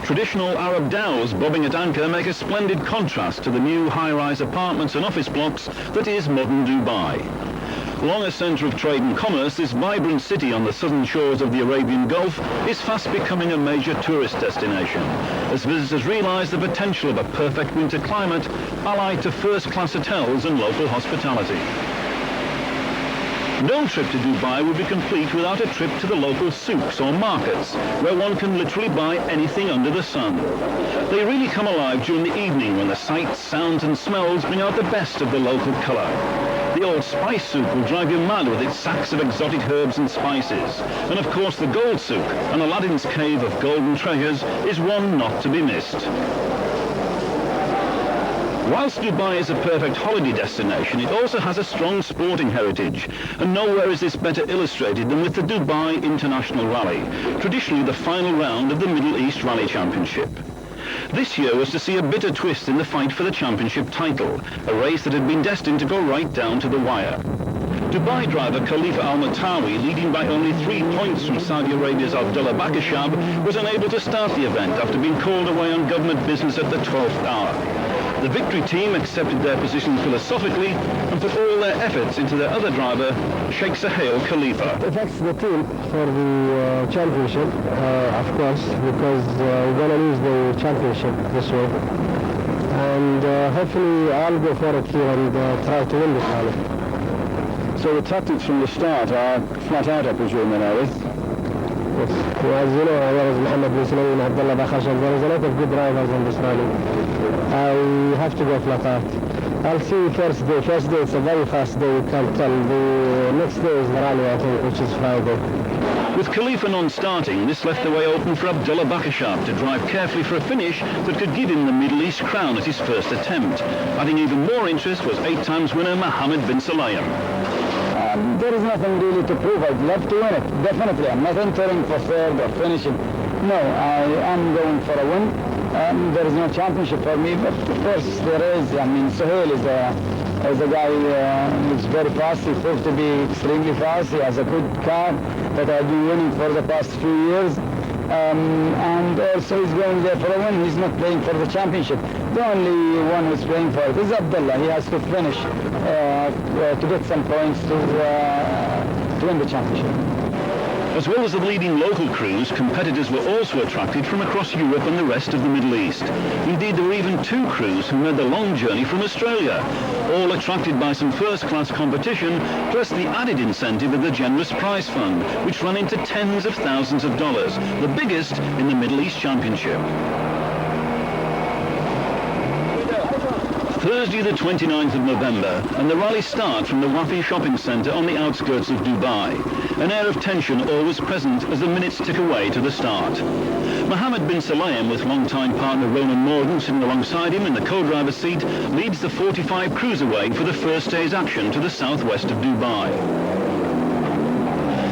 Traditional Arab dhows bobbing at anchor make a splendid contrast to the new high-rise apartments and office blocks that is modern Dubai. Long a centre of trade and commerce, this vibrant city on the southern shores of the Arabian Gulf is fast becoming a major tourist destination, as visitors realise the potential of a perfect winter climate allied to first-class hotels and local hospitality. No trip to Dubai would be complete without a trip to the local souks or markets, where one can literally buy anything under the sun. They really come alive during the evening when the sights, sounds and smells bring out the best of the local colour. The old spice souk will drive you mad with its sacks of exotic herbs and spices. And of course the gold souk, and Aladdin's cave of golden treasures, is one not to be missed. Whilst Dubai is a perfect holiday destination, it also has a strong sporting heritage, and nowhere is this better illustrated than with the Dubai International Rally, traditionally the final round of the Middle East Rally Championship. This year was to see a bitter twist in the fight for the championship title, a race that had been destined to go right down to the wire. Dubai driver Khalifa Al-Matawi, leading by only 3 points from Saudi Arabia's Abdullah Bakashab, was unable to start the event after being called away on government business at the 12th hour. The victory team accepted their position philosophically and put all their efforts into their other driver, Sheikh Sahel Khalifa. It affects the team for the championship, of course, because we're going to lose the championship this way. And hopefully I'll go for it here and try to win this rally. So the tactics from the start are flat out, I presume, then, are they? Yes. As you know, there is Mohammed bin Sulayman, Abdullah Bakhashab. There is a lot of good drivers in this rally. I have to go flat out. I'll see first day. First day, it's a very fast day, you can't tell. The next day is the rally, I think, which is Friday. With Khalifa non-starting, this left the way open for Abdullah Bakashab to drive carefully for a finish that could give him the Middle East crown at his first attempt. Adding even more interest was 8-times winner Mohammed bin Sulayman. There is nothing really to prove. I'd love to win it, definitely. I'm not entering for third or finishing. No, I am going for a win. There is no championship for me, but of course there is. I mean, Suhail is a guy who's very fast. He proved to be extremely fast. He has a good car that I've been winning for the past few years. And also he's going there for a win. He's not playing for the championship. The only one who's playing for it is Abdullah. He has to finish to get some points to win the championship. As well as the leading local crews, competitors were also attracted from across Europe and the rest of the Middle East. Indeed, there were even 2 crews who made the long journey from Australia, all attracted by some first-class competition, plus the added incentive of the generous prize fund, which ran into tens of thousands of dollars, the biggest in the Middle East Championship. Thursday the 29th of November, and the rally starts from the Wafi shopping centre on the outskirts of Dubai. An air of tension always present as the minutes tick away to the start. Mohammed bin Sulayman, with long-time partner Ronan Morden sitting alongside him in the co-driver's seat, leads the 45 cruiserweight for the first day's action to the southwest of Dubai.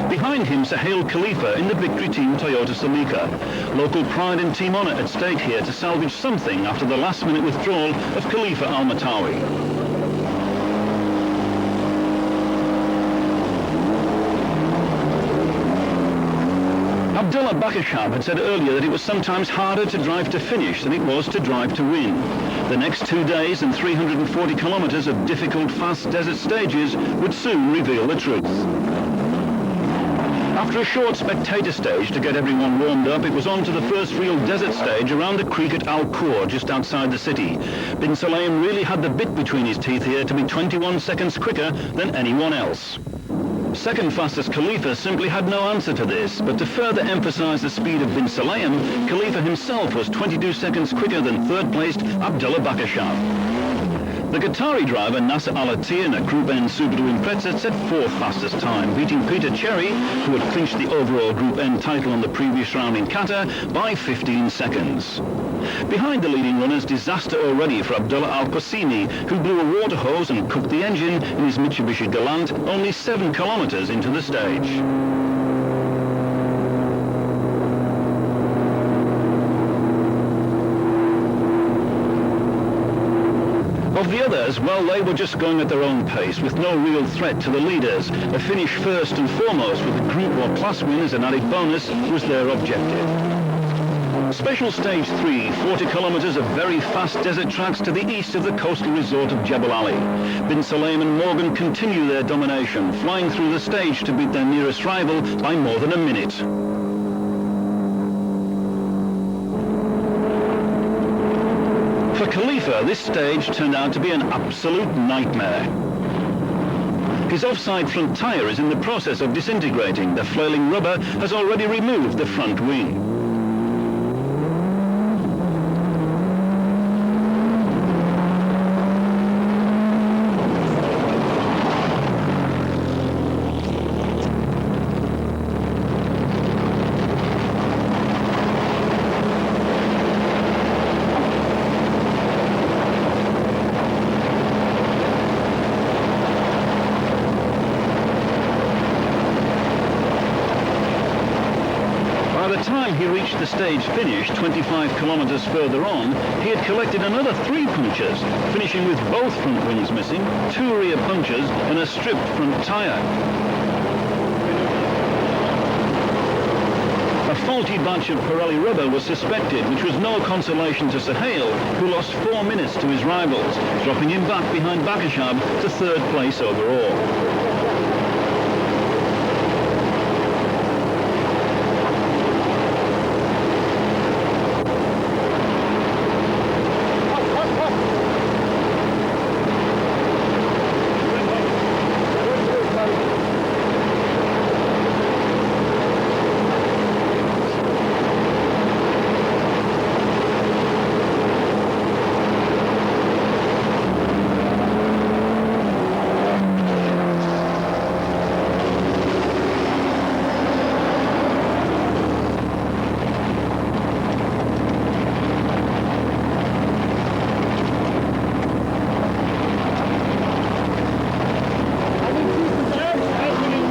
Behind him, Sahel Khalifa in the victory team Toyota Celica. Local pride and team honour at stake here to salvage something after the last-minute withdrawal of Khalifa Al-Matawi. Abdullah Bakashab had said earlier that it was sometimes harder to drive to finish than it was to drive to win. The next 2 days and 340 kilometres of difficult, fast desert stages would soon reveal the truth. After a short spectator stage to get everyone warmed up, it was on to the first real desert stage around the creek at Al Khor, just outside the city. Bin Sulayman really had the bit between his teeth here to be 21 seconds quicker than anyone else. Second fastest Khalifa simply had no answer to this, but to further emphasise the speed of Bin Sulayman, Khalifa himself was 22 seconds quicker than third-placed Abdullah Bakashab. The Qatari driver Nasser Al-Attiyah in a Group N Subaru Impreza set 4th fastest time, beating Peter Cherry, who had clinched the overall Group N title on the previous round in Qatar, by 15 seconds. Behind the leading runners, disaster already for Abdullah Al-Qasimi, who blew a water hose and cooked the engine in his Mitsubishi Galant only 7 kilometres into the stage. Of the others, well, they were just going at their own pace, with no real threat to the leaders. A finish first and foremost with a group or class win as an added bonus was their objective. Special Stage 3, 40 kilometers of very fast desert tracks to the east of the coastal resort of Jebel Ali. Bin Sulayem and Morgan continue their domination, flying through the stage to beat their nearest rival by more than a minute. For Khalifa, this stage turned out to be an absolute nightmare. His offside front tyre is in the process of disintegrating. The flailing rubber has already removed the front wing. By the time he reached the stage finish, 25 kilometers further on, he had collected another 3 punctures, finishing with both front wings missing, 2 rear punctures and a stripped front tyre. A faulty batch of Pirelli rubber was suspected, which was no consolation to Suhail, who lost 4 minutes to his rivals, dropping him back behind Bakashab to 3rd place overall.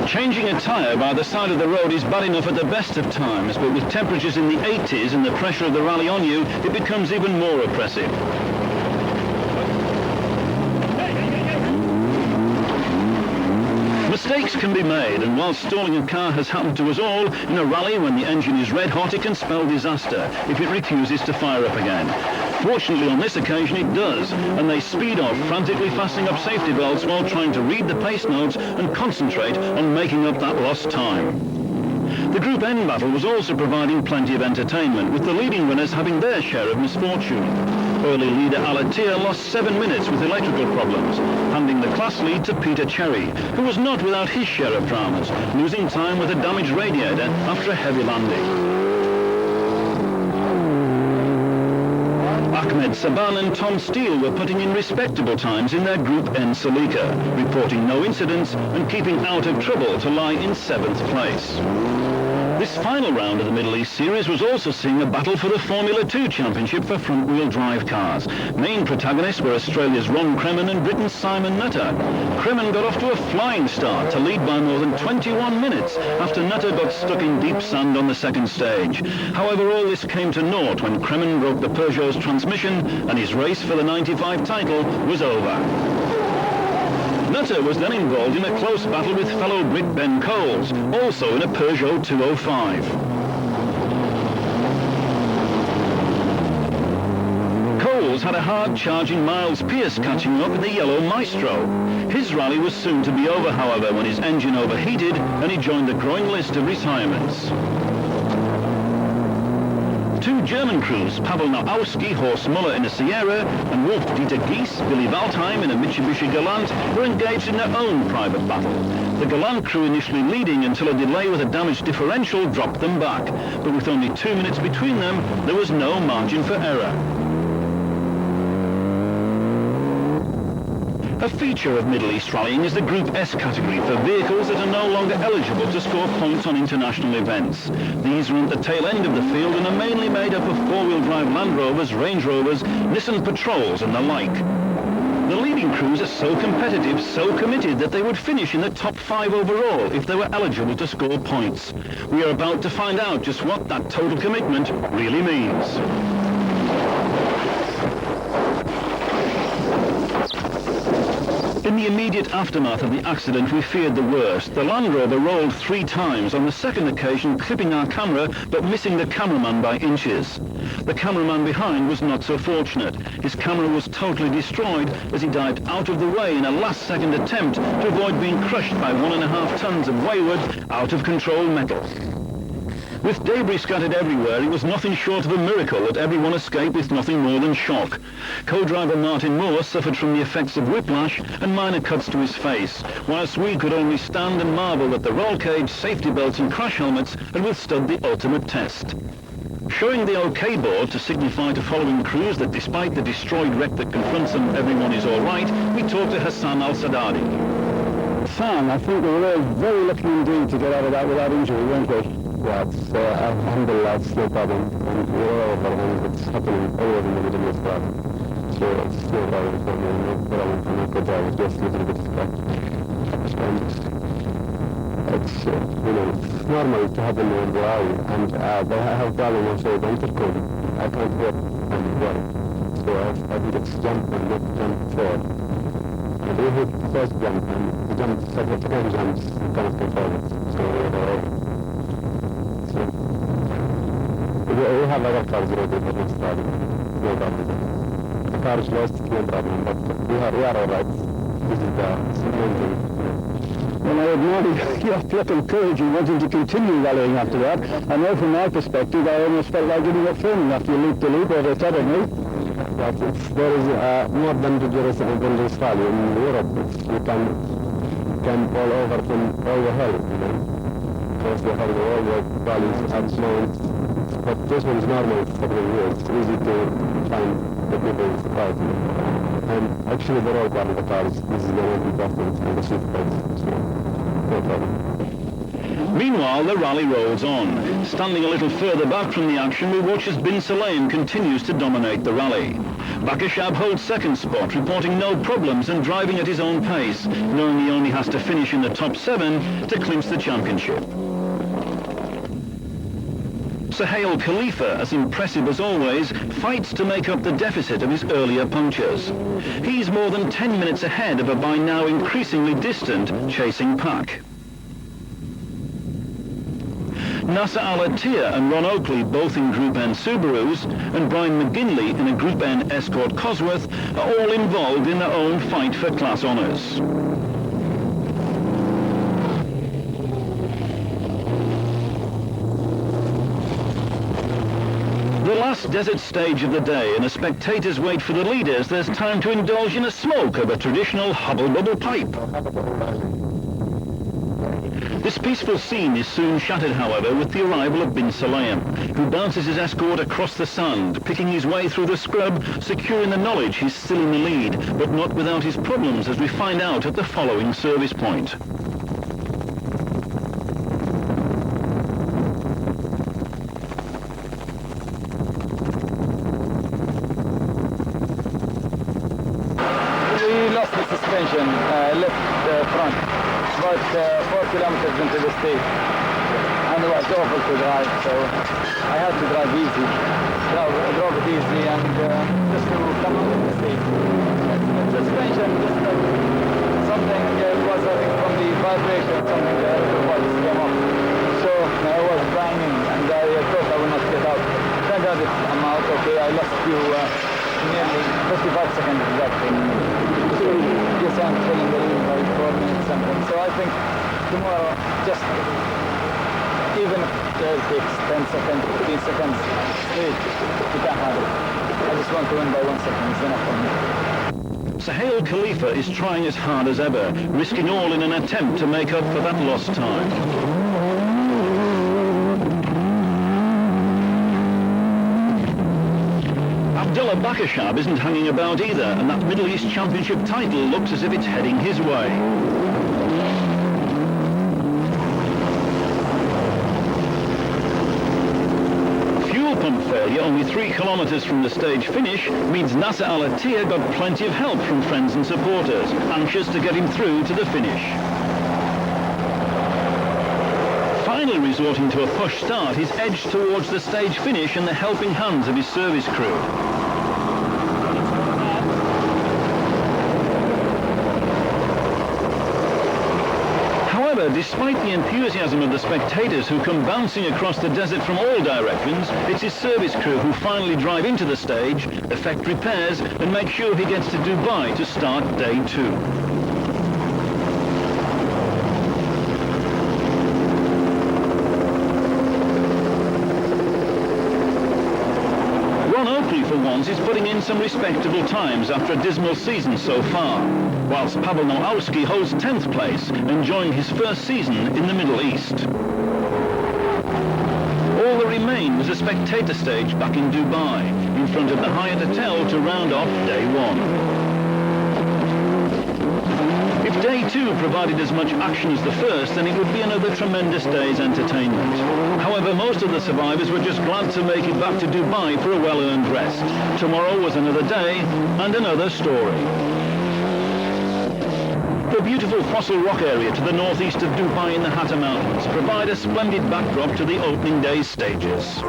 Changing a tyre by the side of the road is bad enough at the best of times, but with temperatures in the 80s and the pressure of the rally on you, it becomes even more oppressive. Mistakes can be made, and while stalling a car has happened to us all, in a rally when the engine is red hot, it can spell disaster if it refuses to fire up again. Fortunately, on this occasion it does, and they speed off, frantically fastening up safety belts while trying to read the pace notes and concentrate on making up that lost time. The Group N battle was also providing plenty of entertainment, with the leading runners having their share of misfortune. Early leader Alatia lost 7 minutes with electrical problems, handing the class lead to Peter Cherry, who was not without his share of dramas, losing time with a damaged radiator after a heavy landing. Ahmed Saban and Tom Steele were putting in respectable times in their Group N Salika, reporting no incidents and keeping out of trouble to lie in 7th place. This final round of the Middle East Series was also seeing a battle for the Formula 2 Championship for front-wheel drive cars. Main protagonists were Australia's Ron Cremen and Britain's Simon Nutter. Cremen got off to a flying start to lead by more than 21 minutes after Nutter got stuck in deep sand on the 2nd stage. However, all this came to naught when Cremen broke the Peugeot's transmission and his race for the 95 title was over. Nutter was then involved in a close battle with fellow Brit Ben Coles, also in a Peugeot 205. Coles had a hard-charging Miles Pierce catching up in the yellow Maestro. His rally was soon to be over, however, when his engine overheated and he joined the growing list of retirements. 2 German crews, Pavel Nowowski, Horst Muller in a Sierra, and Wolf-Dieter Gies, Billy Waldheim in a Mitsubishi Galant, were engaged in their own private battle. The Galant crew initially leading until a delay with a damaged differential dropped them back, but with only 2 minutes between them, there was no margin for error. A feature of Middle East rallying is the Group S category for vehicles that are no longer eligible to score points on international events. These are at the tail end of the field and are mainly made up of 4-wheel drive Land Rovers, Range Rovers, Nissan Patrols and the like. The leading crews are so competitive, so committed that they would finish in the top 5 overall if they were eligible to score points. We are about to find out just what that total commitment really means. In the immediate aftermath of the accident, we feared the worst. The Land Rover rolled 3 times, on the second occasion clipping our camera, but missing the cameraman by inches. The cameraman behind was not so fortunate. His camera was totally destroyed as he dived out of the way in a last-second attempt to avoid being crushed by 1.5 tons of wayward, out-of-control metal. With debris scattered everywhere, it was nothing short of a miracle that everyone escaped with nothing more than shock. Co-driver Martin Moore suffered from the effects of whiplash and minor cuts to his face, whilst we could only stand and marvel that the roll cage, safety belts and crash helmets had withstood the ultimate test. Showing the OK board to signify to following crews that despite the destroyed wreck that confronts them, everyone is all right, we talked to Hassan Al-Sadadi. Hassan, I think we were very lucky indeed to get out of that without injury, weren't we? Yeah, it's alhamdulillah, it's no problem. And we're all over and it's happening all over in the Middle East. So it's no problem for me, no problem for me to drive, just a little bit scratch. And it's, it's normal to happen in Raleigh, and but I have problem also with the intercom. I can't hear and well. So I think it's jump and not jump forward. And we hit the first jump and the jump, second jumps, you cannot control it. So we're over. We have other cars ready for next time. No problem. The car is lost, no problem, but we are all right. This is the main thing. Well, I admire your pluck and courage in wanting to continue rallying after that. I know from my perspective, I almost felt like giving up filming after you looped the loop over the top of me. But there is more than dangerous than this rally in Europe. You can all over from all the hell, Because they have all the valleys and mountains. But this one's normal for the years. It's easy to find the people right. And actually the road part of the cars, this is the most important and the seat belts. So, no problem. Meanwhile, the rally rolls on. Standing a little further back from the action, we watch as Bin Sulayem continues to dominate the rally. Bakashab holds second spot, reporting no problems and driving at his own pace, knowing he only has to finish in the top 7 to clinch the championship. Suhail Khalifa, as impressive as always, fights to make up the deficit of his earlier punctures. He's more than 10 minutes ahead of a by now increasingly distant chasing pack. Nasser Al-Attiyah and Ron Oakley, both in Group N Subarus, and Brian McGinley in a Group N Escort Cosworth, are all involved in their own fight for class honours. The last desert stage of the day, and as spectators wait for the leaders, there's time to indulge in a smoke of a traditional hubble-bubble pipe. This peaceful scene is soon shattered, however, with the arrival of Bin Sulayem, who bounces his escort across the sand, picking his way through the scrub, secure in the knowledge he's still in the lead, but not without his problems, as we find out at the following service point. Suspension, left front, about 4 kilometers into the state, and it was awful to drive, so I had to drive easy, drove it easy, and just to come out of the state. Suspension, just something was, I think, from the vibration, something the voice came up, so I was banging, and I thought I would not get out. Turned out I'm out, okay, I lost you nearly 55 seconds exactly. Yes, I'm filling the lead by 4 minutes something. So I think tomorrow, just even if it takes 10 seconds, 15 seconds straight, you can't have it. I just want to win by 1 second. It's enough for me. Suhail Khalifa is trying as hard as ever, risking all in an attempt to make up for that lost time. Abdullah Bakashab isn't hanging about either, and that Middle East Championship title looks as if it's heading his way. Fuel pump failure only 3 kilometers from the stage finish means Nasser Al-Attiyah got plenty of help from friends and supporters, anxious to get him through to the finish. Finally resorting to a push start, he's edged towards the stage finish and the helping hands of his service crew. However, despite the enthusiasm of the spectators who come bouncing across the desert from all directions, it's his service crew who finally drive into the stage, effect repairs, and make sure he gets to Dubai to start day 2. For once is putting in some respectable times after a dismal season so far, whilst Pavel Noalski holds 10th place, enjoying his first season in the Middle East. All that remained was a spectator stage back in Dubai, in front of the Hyatt Hotel to round off day 1. If day 2 provided as much action as the first, then it would be another tremendous day's entertainment. However, most of the survivors were just glad to make it back to Dubai for a well-earned rest. Tomorrow was another day and another story. The beautiful fossil rock area to the northeast of Dubai in the Hatta Mountains provide a splendid backdrop to the opening day's stages.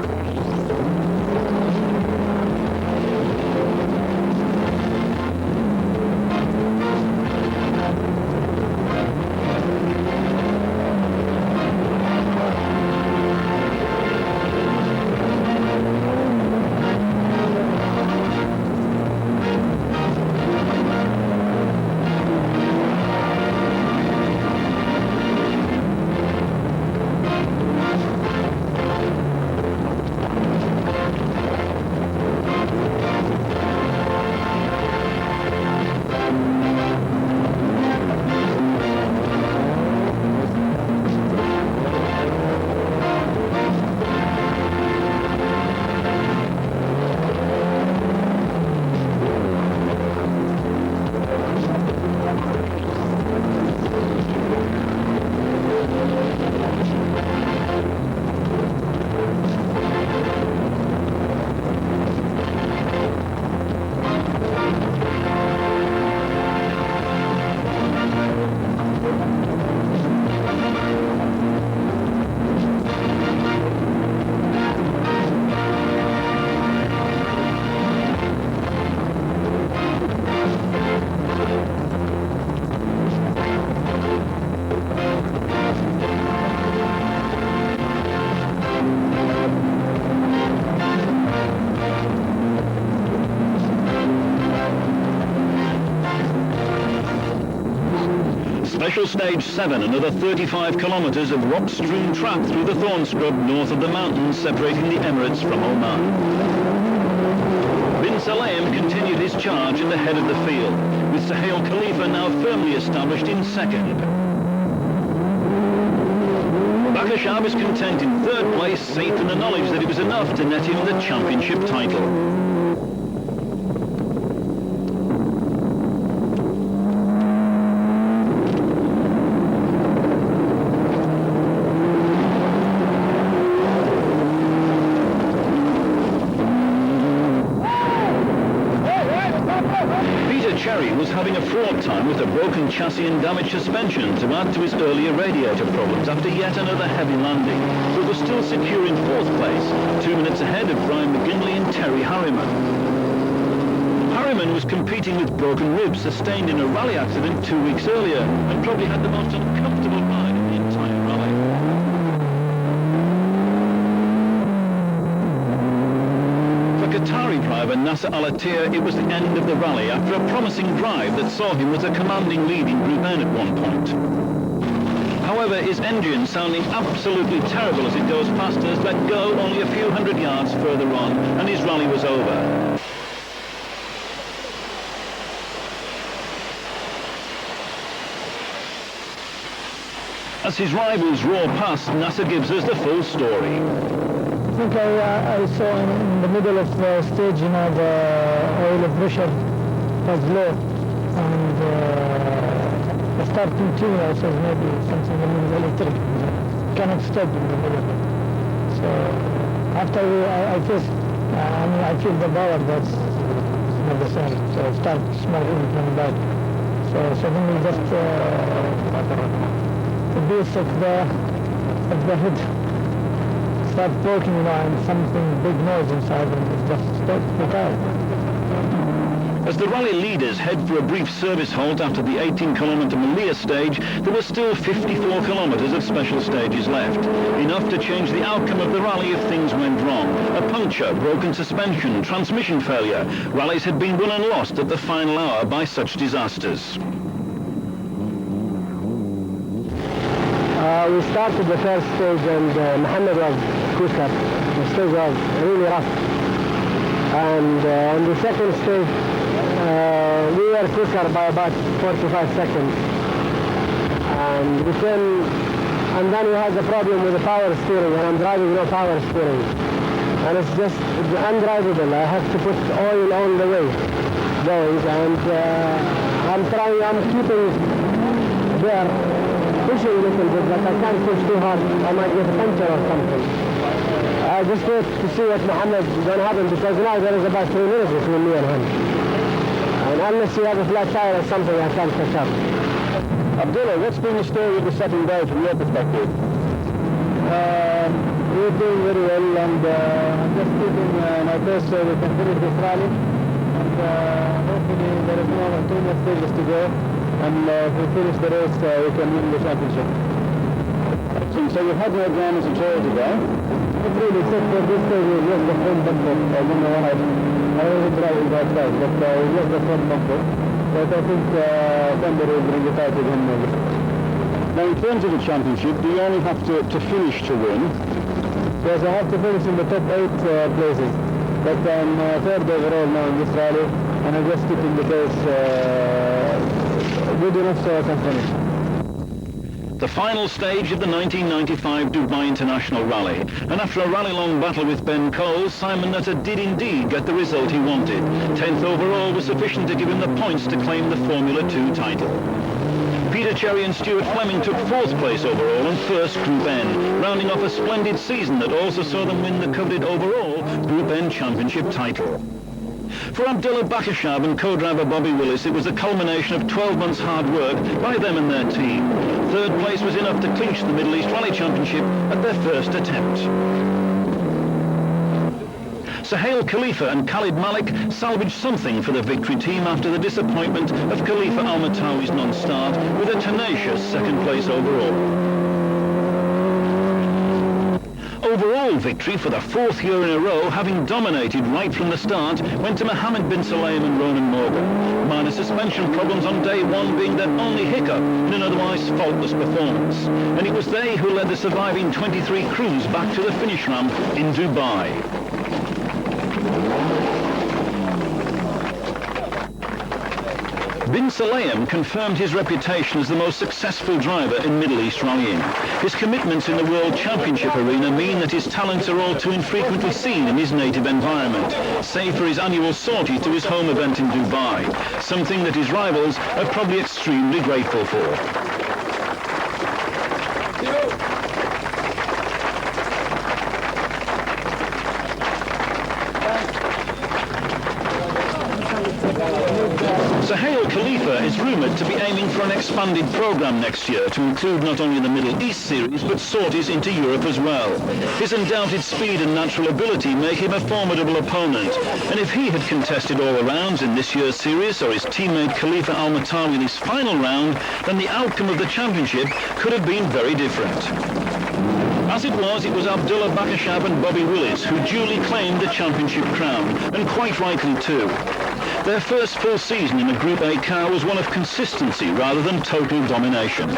Special Stage 7, another 35 kilometres of rock-strewn track through the thorn scrub north of the mountains separating the Emirates from Oman. Bin Sulayem continued his charge at the head of the field, with Suhail Khalifa now firmly established in second. Bakashab is content in third place, safe in the knowledge that it was enough to net him the championship title. Was having a fraught time with a broken chassis and damaged suspension to add to his earlier radiator problems after yet another heavy landing, but was still secure in 4th place, 2 minutes ahead of Brian McGinley and Terry Harriman. Harriman was competing with broken ribs sustained in a rally accident 2 weeks earlier and probably had the most uncomfortable ride of the entire rally. Qatari driver Nasser Al-Attiyah, it was the end of the rally after a promising drive that saw him with a commanding lead in Group N at one point. However, his engine, sounding absolutely terrible as it goes past us, let go only a few hundred yards further on, and his rally was over. As his rivals roar past, Nasser gives us the full story. I think I saw in the middle of the stage, the oil pressure was low, and the starting tune I said maybe something in the electric cannot stop in the middle. So after I test, I feel the power that's not the same. So I start smoking from back. So then we just the base of the head. Start talking, and something big noise inside, and it just stopped the car. As the rally leaders head for a brief service halt after the 18-kilometre Malia stage, there were still 54 kilometres of special stages left. Enough to change the outcome of the rally if things went wrong. A puncture, broken suspension, transmission failure. Rallies had been won and lost at the final hour by such disasters. We started the first stage and Mohammed was quicker. The stage was really rough. And on the second stage, we were quicker by about 45 seconds. And then we had the problem with the power steering, and I'm driving no power steering. And it's just undrivable. I have to put oil on the way going, and I'm keeping there, pushing a little bit, but I can't push too hard. I might get a puncture or something. I just wait to see what Mohammed is going to happen, because now there is about 3 minutes between me and him. And unless you have a flat tire or something, I can't catch up. Abdullah, what's been the story of the second day from your perspective? We're doing very well, and I'm just keeping my best so we can finish this rally. And hopefully there is more than 2 more stages to go. And if we finish the race, we can win the championship. So you've had no dramas at all today? Not really, except for this stage, we just the front bumper. I don't know why I wasn't driving that fast, but just the front bumper. But I think somebody will bring it out with him maybe. Now, in terms of the championship, do you only have to finish to win? Yes, I have to finish in the top 8 places. But I'm third overall now in this rally, and I'm just keeping the pace good enough so I can finish. The final stage of the 1995 Dubai International Rally, and after a rally-long battle with Ben Cole, Simon Nutter did indeed get the result he wanted. 10th overall was sufficient to give him the points to claim the Formula 2 title. Peter Cherry and Stuart Fleming took 4th place overall and 1st Group N, rounding off a splendid season that also saw them win the coveted overall Group N championship title. For Abdullah Bakashab and co-driver Bobby Willis, it was a culmination of 12 months' hard work by them and their team. 3rd place was enough to clinch the Middle East Rally Championship at their first attempt. Suhail Khalifa and Khalid Malik salvaged something for the victory team after the disappointment of Khalifa Al-Matawi's non-start with a tenacious 2nd place overall. Overall victory for the 4th year in a row, having dominated right from the start, went to Mohammed bin Sulayem and Ronan Morgan. Minor suspension problems on day 1 being their only hiccup in an otherwise faultless performance. And it was they who led the surviving 23 crews back to the finish ramp in Dubai. Bin Sulayem confirmed his reputation as the most successful driver in Middle East rallying. His commitments in the World Championship arena mean that his talents are all too infrequently seen in his native environment, save for his annual sortie to his home event in Dubai, something that his rivals are probably extremely grateful for. Suhail Khalifa is rumoured to be aiming for an expanded programme next year to include not only the Middle East series but sorties into Europe as well. His undoubted speed and natural ability make him a formidable opponent, and if he had contested all the rounds in this year's series or his teammate Khalifa Al-Matawi this final round, then the outcome of the championship could have been very different. As it was Abdullah Bakashab and Bobby Willis who duly claimed the championship crown, and quite rightly too. Their first full season in a Group A car was one of consistency rather than total domination.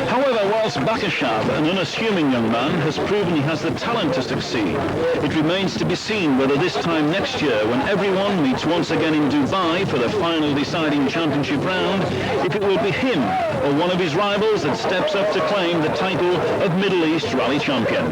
However, whilst Bakashab, an unassuming young man, has proven he has the talent to succeed, it remains to be seen whether this time next year, when everyone meets once again in Dubai for the final deciding championship round, if it will be him or one of his rivals that steps up to claim the title of Middle East Rally Champion.